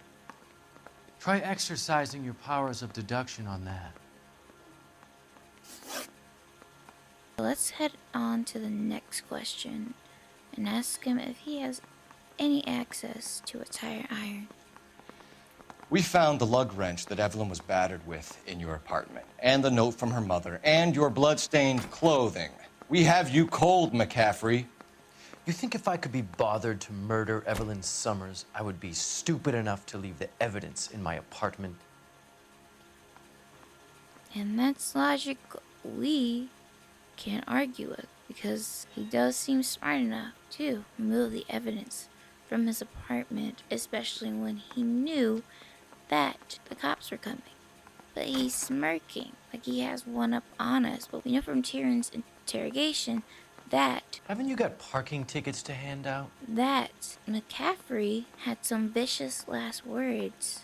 Try exercising your powers of deduction on that. Let's head on to the next question and ask him if he has any access to a tire iron. We found the lug wrench that Evelyn was battered with in your apartment, and the note from her mother, and your blood-stained clothing. We have you cold, McCaffrey. You think if I could be bothered to murder Evelyn Summers, I would be stupid enough to leave the evidence in my apartment? And that's logic we can't argue with, because he does seem smart enough to remove the evidence from his apartment, especially when he knew that the cops were coming. But he's smirking like he has one up on us. But we know from Tyrion's interrogation that... Haven't you got parking tickets to hand out? That McCaffrey had some vicious last words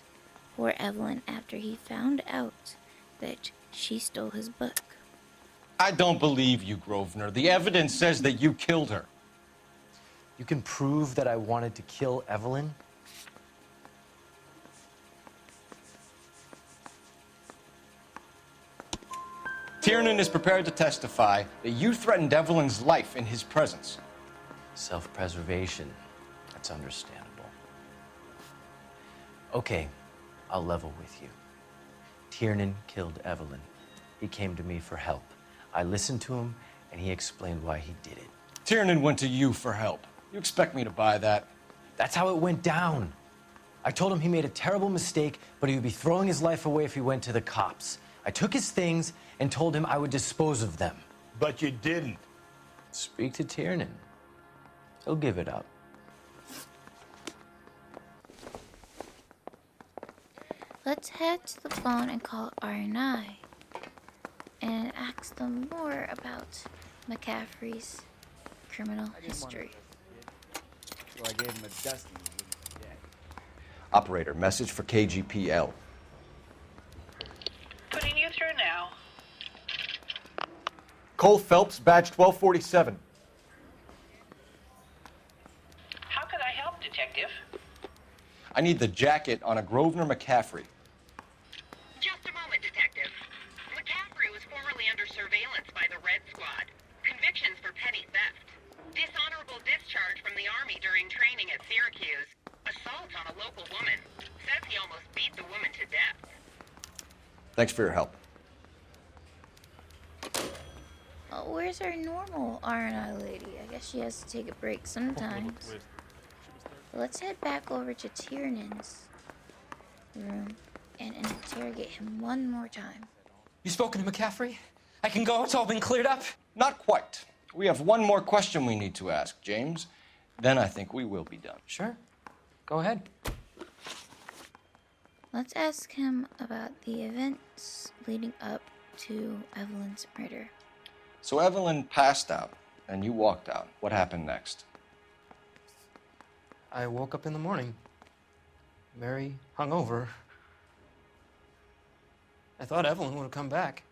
for Evelyn after he found out that she stole his book. I don't believe you, Grosvenor. The evidence says that you killed her. You can prove that I wanted to kill Evelyn? Tiernan is prepared to testify that you threatened Evelyn's life in his presence. Self-preservation. That's understandable. Okay, I'll level with you. Tiernan killed Evelyn. He came to me for help. I listened to him, and he explained why he did it. Tiernan went to you for help. You expect me to buy that? That's how it went down. I told him he made a terrible mistake, but he would be throwing his life away if he went to the cops. I took his things and told him I would dispose of them. But you didn't. Speak to Tiernan. He'll give it up. Let's head to the phone and call R&I and ask them more about McCaffrey's criminal history. So I gave him a dusting he wouldn't forget. Operator, message for KGPL. Putting you through now. Cole Phelps, badge 1247. How could I help, Detective? I need the jacket on a Grosvenor McCaffrey. Just a moment, Detective. McCaffrey was formerly under surveillance by the Red Squad. Convictions for petty theft. Dishonorable discharge from the Army during training at Syracuse. Assault on a local woman. Says he almost beat the woman to death. Thanks for your help. Oh, where's our normal R&I lady? I guess she has to take a break sometimes. Let's head back over to Tiernan's room and interrogate him one more time. You spoken to McCaffrey? I can go? It's all been cleared up? Not quite. We have one more question we need to ask, James. Then I think we will be done. Sure. Go ahead. Let's ask him about the events leading up to Evelyn's murder. So Evelyn passed out, and you walked out. What happened next? I woke up in the morning, very hungover. I thought Evelyn would have come back.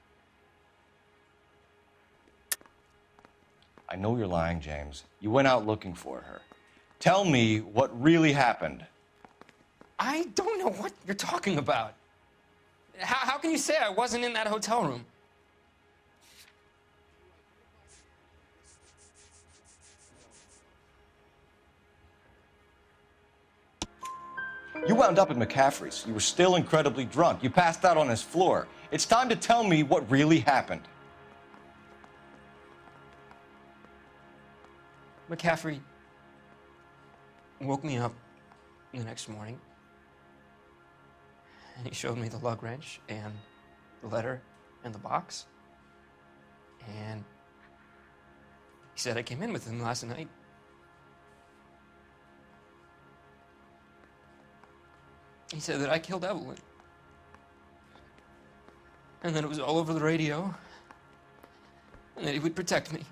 I know you're lying, James. You went out looking for her. Tell me what really happened. I don't know what you're talking about. How can you say I wasn't in that hotel room? You wound up at McCaffrey's. You were still incredibly drunk. You passed out on his floor. It's time to tell me what really happened. McCaffrey woke me up the next morning, and he showed me the lug wrench and the letter and the box. And he said I came in with him last night. He said that I killed Evelyn. And that it was all over the radio. And that he would protect me.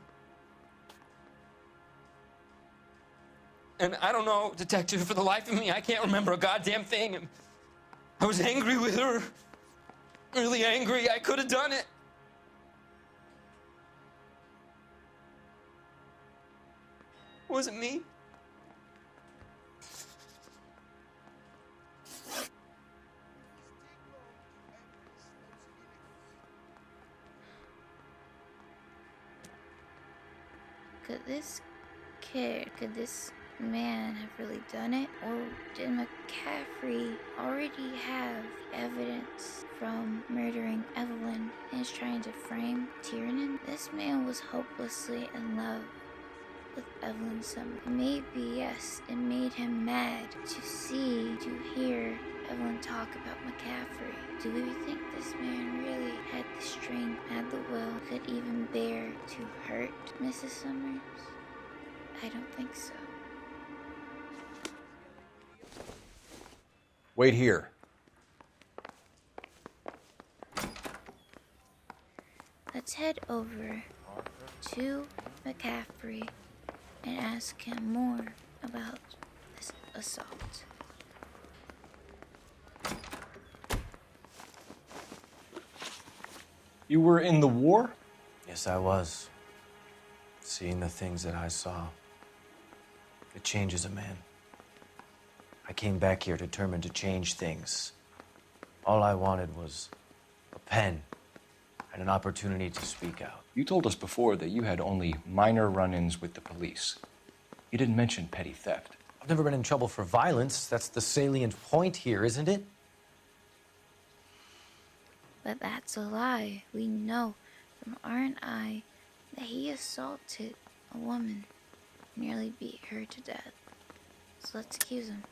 And I don't know, Detective, for the life of me, I can't remember a goddamn thing. And I was angry with her. Really angry. I could have done it. Was it me? Could this man have really done it? Or did McCaffrey already have evidence from murdering Evelyn and is trying to frame Tiernan? This man was hopelessly in love with Evelyn Summer. Maybe, yes, it made him mad to hear Evelyn talk about McCaffrey. Do we think this man really had the strength, had the will, could even bear to hurt Mrs. Summers? I don't think so. Wait here. Let's head over to McCaffrey and ask him more about this assault. You were in the war? Yes, I was. Seeing the things that I saw, it changes a man. I came back here determined to change things. All I wanted was a pen and an opportunity to speak out. You told us before that you had only minor run-ins with the police. You didn't mention petty theft. I've never been in trouble for violence. That's the salient point here, isn't it? But that's a lie. We know from R&I that he assaulted a woman, nearly beat her to death. So let's accuse him.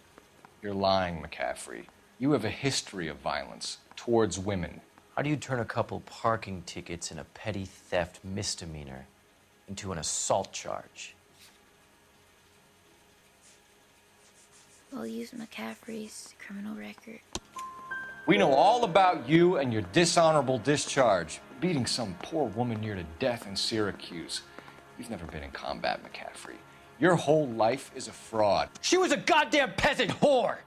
You're lying, McCaffrey. You have a history of violence towards women. How do you turn a couple parking tickets and a petty theft misdemeanor into an assault charge? We'll use McCaffrey's criminal record. We know all about you and your dishonorable discharge, beating some poor woman near to death in Syracuse. You've never been in combat, McCaffrey. Your whole life is a fraud. She was a goddamn peasant whore!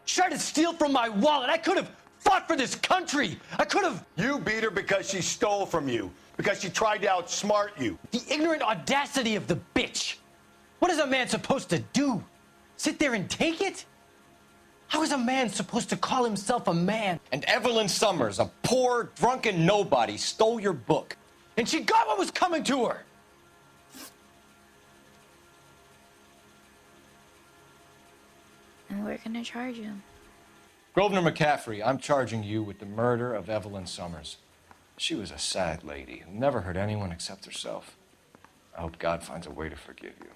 She tried to steal from my wallet. I could have fought for this country. I could have. You beat her because she stole from you, because she tried to outsmart you. The ignorant audacity of the bitch. What is a man supposed to do? Sit there and take it? How is a man supposed to call himself a man? And Evelyn Summers, a poor, drunken nobody, stole your book. And she got what was coming to her. And we're gonna charge him. Grosvenor McCaffrey, I'm charging you with the murder of Evelyn Summers. She was a sad lady who never hurt anyone except herself. I hope God finds a way to forgive you.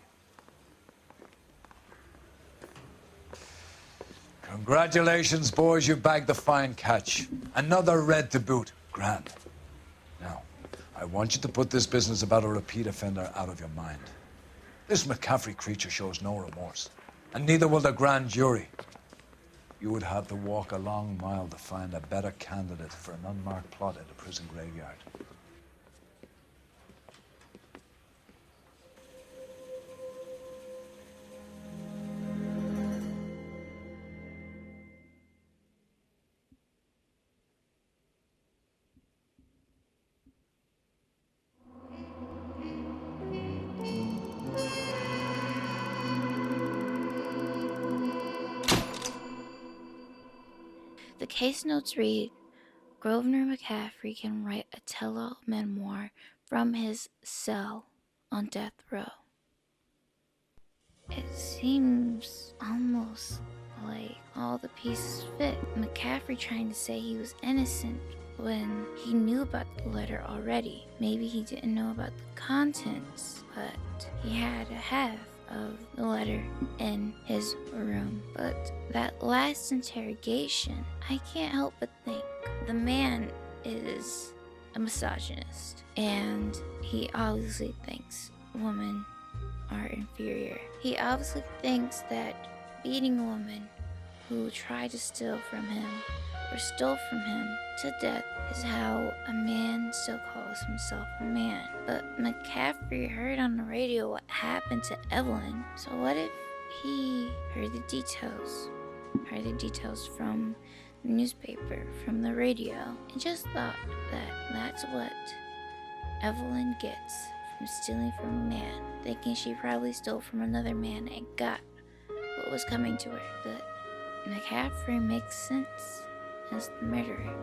Congratulations, boys. You bagged the fine catch. Another red to boot. Grand. Now, I want you to put this business about a repeat offender out of your mind. This McCaffrey creature shows no remorse, and neither will the grand jury. You would have to walk a long mile to find a better candidate for an unmarked plot at a prison graveyard. The case notes read, Grosvenor McCaffrey can write a tell-all memoir from his cell on death row. It seems almost like all the pieces fit. McCaffrey trying to say he was innocent when he knew about the letter already. Maybe he didn't know about the contents, but he had a half of the letter in his room. But that last interrogation, I can't help but think the man is a misogynist, and he obviously thinks women are inferior. He obviously thinks that beating a woman who tried to steal from him or stole from him to death is how a man still calls himself a man. But McCaffrey heard on the radio what happened to Evelyn. So what if he heard the details? Heard the details from the newspaper, from the radio, and just thought that that's what Evelyn gets from stealing from a man, thinking she probably stole from another man and got what was coming to her. But McCaffrey makes sense as the murderer.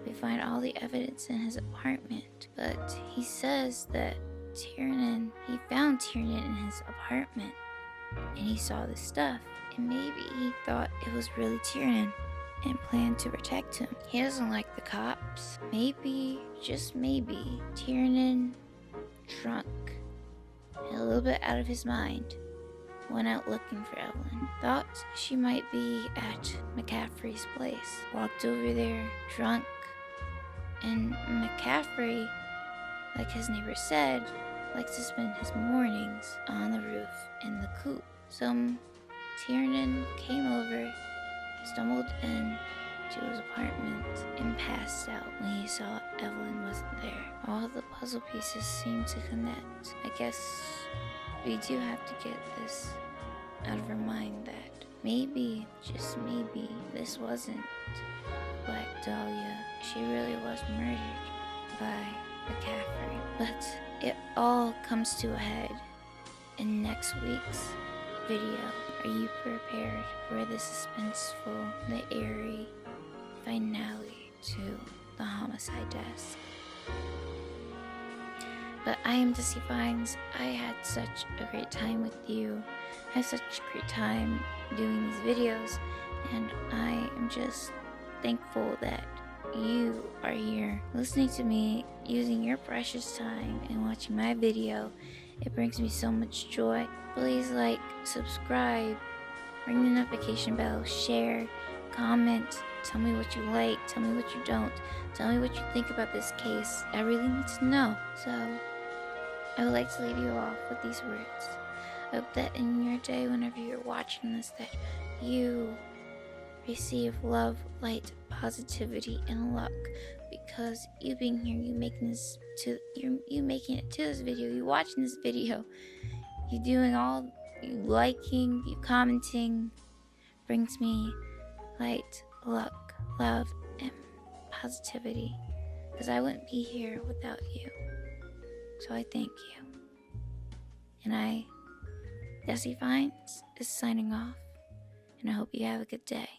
We find all the evidence in his apartment, but he says that he found Tiernan in his apartment, and he saw the stuff, and maybe he thought it was really Tiernan and planned to protect him. He doesn't like the cops. Maybe, just maybe, Tiernan, drunk, and a little bit out of his mind, went out looking for Evelyn. Thought she might be at McCaffrey's place. Walked over there, drunk, and McCaffrey, like his neighbor said, likes to spend his mornings on the roof in the coop. So Tiernan came over, stumbled in to his apartment, and passed out when he saw Evelyn wasn't there. All the puzzle pieces seem to connect. I guess we do have to get this out of our mind that maybe, just maybe, this wasn't Black Dahlia. She really was murdered by McCaffrey. But it all comes to a head in next week's video. Are you prepared for the suspenseful, the eerie finale to the homicide desk? But I am Desi Fines. I had such a great time with you. I had such a great time doing these videos, and I am just thankful that you are here listening to me, using your precious time and watching my video. It brings me so much joy. Please like, subscribe, ring the notification bell, share, comment, tell me what you like, tell me what you don't, tell me what you think about this case. I really need to know. So I would like to leave you off with these words. I hope that in your day, whenever you're watching this, that you receive love, light, positivity, and luck. Because you being here, you making it to this video, you watching this video, you doing all, you liking, you commenting, brings me light, luck, love, and positivity, because I wouldn't be here without you. So I thank you. And Jesse Vines is signing off, and I hope you have a good day.